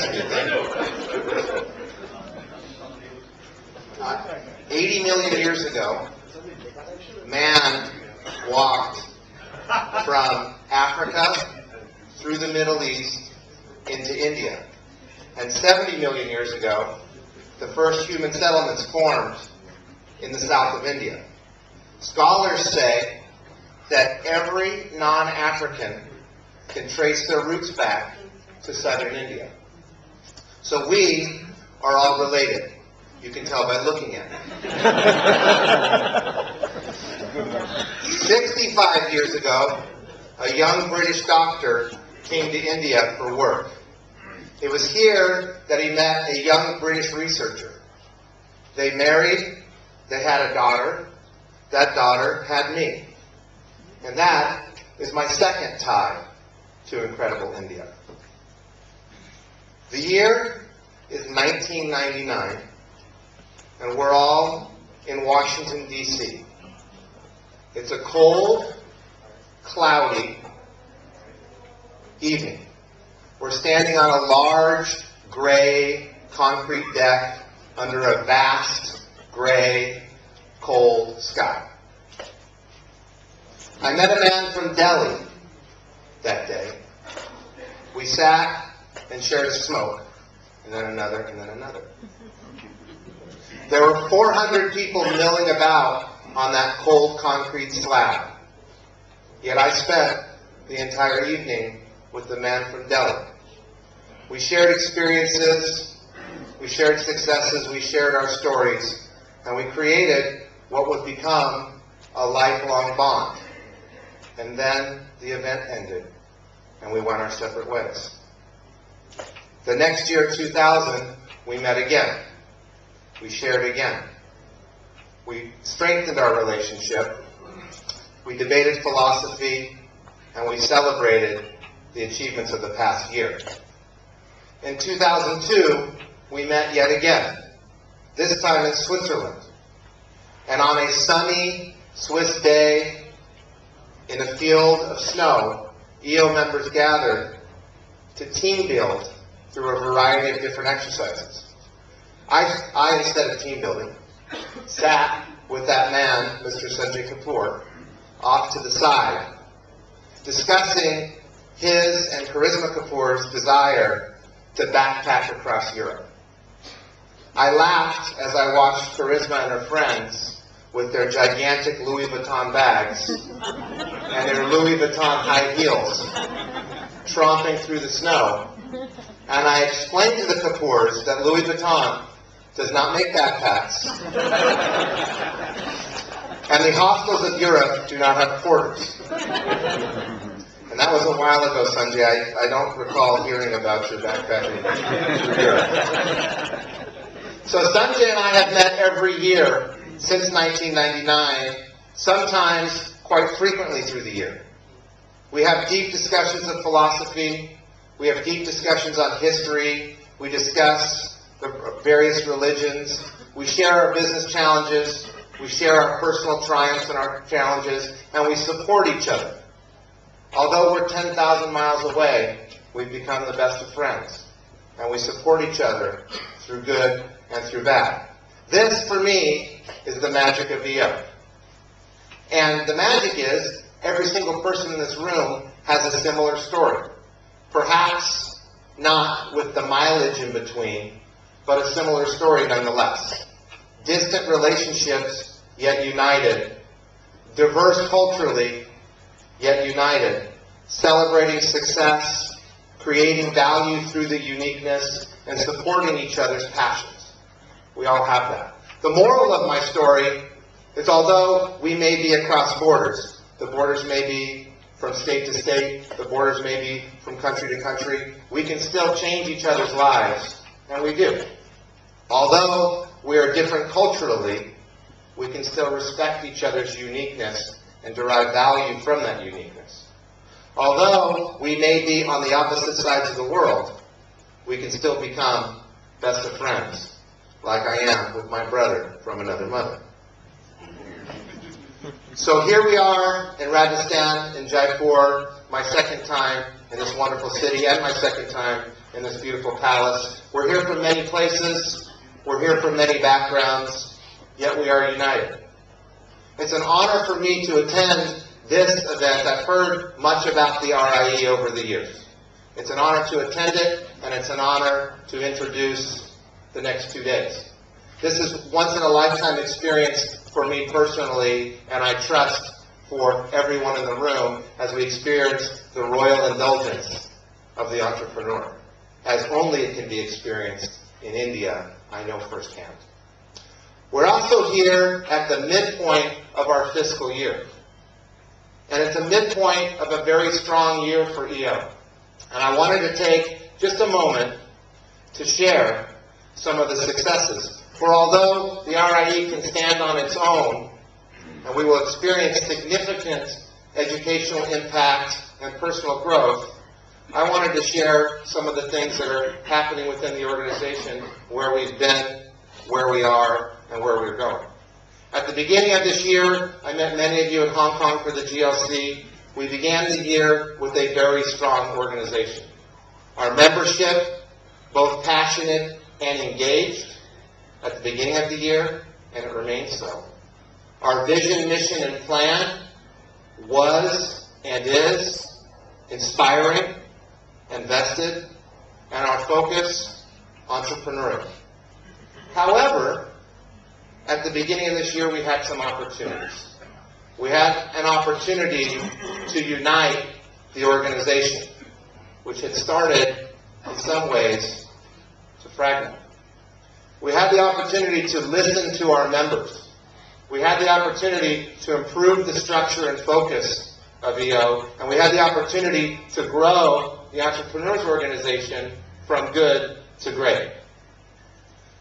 That's a good thing. 80 million years ago, man walked from Africa through the Middle East into India. And 70 million years ago, the first human settlements formed in the south of India. Scholars say that every non-African can trace their roots back to southern India. So we are all related. You can tell by looking at me. 65 years ago, a young British doctor came to India for work. It was here that he met a young British researcher. They married, they had a daughter, that daughter had me. And that is my second tie to incredible India. The year is 1999, and we're all in Washington, D.C. It's a cold, cloudy evening. We're standing on a large, gray, concrete deck under a vast, gray, cold sky. I met a man from Delhi that day. We sat and shared a smoke, and then another, and then another. There were 400 people milling about on that cold concrete slab. Yet I spent the entire evening with the man from Delhi. We shared experiences, we shared successes, we shared our stories, and we created what would become a lifelong bond. And then the event ended, and we went our separate ways. The next year, 2000, we met again. We shared again. We strengthened our relationship. We debated philosophy, and we celebrated the achievements of the past year. In 2002, we met yet again, this time in Switzerland. And on a sunny Swiss day in a field of snow, EO members gathered to team build through a variety of different exercises. I instead of team building, sat with that man, Mr. Sanjay Kapoor, off to the side, discussing his and Charisma Kapoor's desire to backpack across Europe. I laughed as I watched Charisma and her friends with their gigantic Louis Vuitton bags and their Louis Vuitton high heels tromping through the snow. And I explained to the Kapoors that Louis Vuitton does not make backpacks, and the hostels of Europe do not have porters. And that was a while ago, Sanjay. I don't recall hearing about your backpacking through Europe. So Sanjay and I have met every year since 1999, sometimes quite frequently through the year. We have deep discussions of philosophy. We have deep discussions on history. We discuss the various religions. We share our business challenges. We share our personal triumphs and our challenges, and we support each other. Although we're 10,000 miles away, we've become the best of friends, and we support each other through good and through bad. This, for me, is the magic of EO. And the magic is every single person in this room has a similar story. Perhaps not with the mileage in between, but a similar story nonetheless. Distant relationships, yet united. Diverse culturally, yet united. Celebrating success, creating value through the uniqueness, and supporting each other's passions. We all have that. The moral of my story is although we may be across borders, the borders may be from state to state, the borders may be from country to country, we can still change each other's lives, and we do. Although we are different culturally, we can still respect each other's uniqueness and derive value from that uniqueness. Although we may be on the opposite sides of the world, we can still become best of friends, like I am with my brother from another mother. So here we are in Rajasthan, in Jaipur, my second time in this wonderful city, and my second time in this beautiful palace. We're here from many places. We're here from many backgrounds, yet we are united. It's an honor for me to attend this event. I've heard much about the RIE over the years. It's an honor to attend it, and it's an honor to introduce the next 2 days. This is once-in-a-lifetime experience for me personally, and I trust for everyone in the room as we experience the royal indulgence of the entrepreneur, as only it can be experienced in India, I know firsthand. We're also here at the midpoint of our fiscal year. And it's a midpoint of a very strong year for EO. And I wanted to take just a moment to share some of the successes. For although the RIE can stand on its own, and we will experience significant educational impact and personal growth, I wanted to share some of the things that are happening within the organization, where we've been, where we are, and where we're going. At the beginning of this year, I met many of you in Hong Kong for the GLC. We began the year with a very strong organization. Our membership, both passionate and engaged, at the beginning of the year, and it remains so. Our vision, mission, and plan was and is inspiring and vested, and our focus, entrepreneurial. However, at the beginning of this year, we had some opportunities. We had an opportunity to unite the organization, which had started, in some ways, to fragment. We had the opportunity to listen to our members. We had the opportunity to improve the structure and focus of EO, and we had the opportunity to grow the Entrepreneurs Organization from good to great.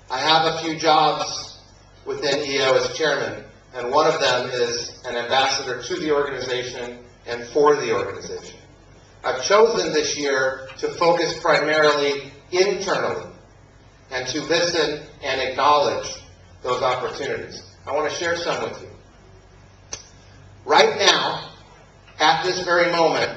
I have a few jobs within EO as chairman, and one of them is an ambassador to the organization and for the organization. I've chosen this year to focus primarily internally and to listen and acknowledge those opportunities. I want to share some with you. Right now, at this very moment,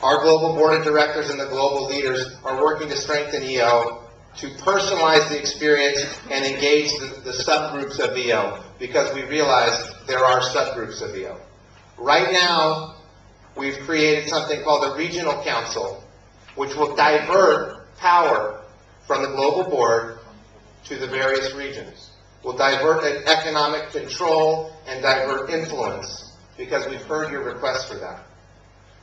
our global board of directors and the global leaders are working to strengthen EO, to personalize the experience and engage the subgroups of EO, because we realize there are subgroups of EO. Right now, we've created something called the Regional Council, which will divert power from the global board to the various regions. We'll divert economic control and divert influence, because we've heard your request for that.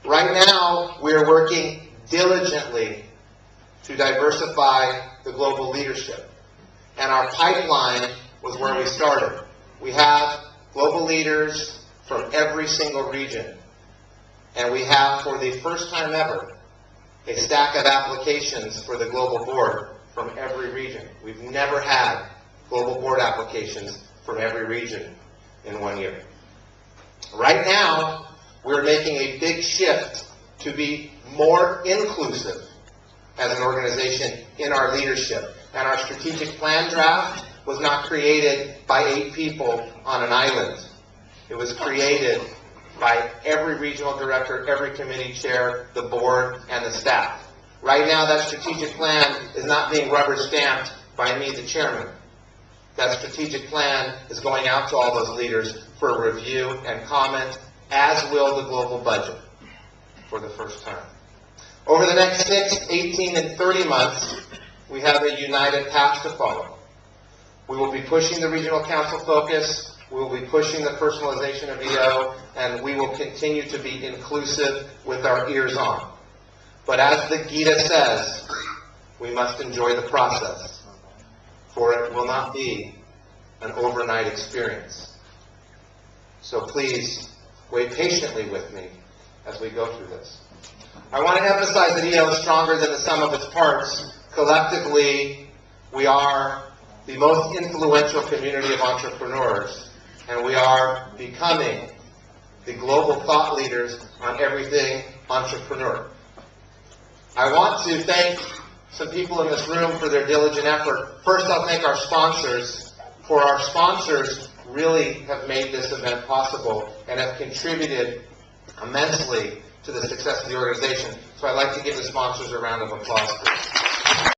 Right now, we're working diligently to diversify the global leadership. And our pipeline was where we started. We have global leaders from every single region. And we have, for the first time ever, a stack of applications for the global board from every region. We've never had global board applications from every region in 1 year. Right now, we're making a big shift to be more inclusive as an organization in our leadership. And our strategic plan draft was not created by 8 people on an island. It was created by every regional director, every committee chair, the board, and the staff. Right now, that strategic plan is not being rubber stamped by me, the chairman. That strategic plan is going out to all those leaders for review and comment, as will the global budget for the first time. Over the next 6, 18, and 30 months, we have a united path to follow. We will be pushing the Regional Council focus, we will be pushing the personalization of EO, and we will continue to be inclusive with our ears on. But as the Gita says, we must enjoy the process, for it will not be an overnight experience. So please, wait patiently with me as we go through this. I want to emphasize that EO is stronger than the sum of its parts. Collectively, we are the most influential community of entrepreneurs, and we are becoming the global thought leaders on everything entrepreneur. I want to thank some people in this room for their diligent effort. First, I'll thank our sponsors, for our sponsors really have made this event possible and have contributed immensely to the success of the organization. So I'd like to give the sponsors a round of applause, please.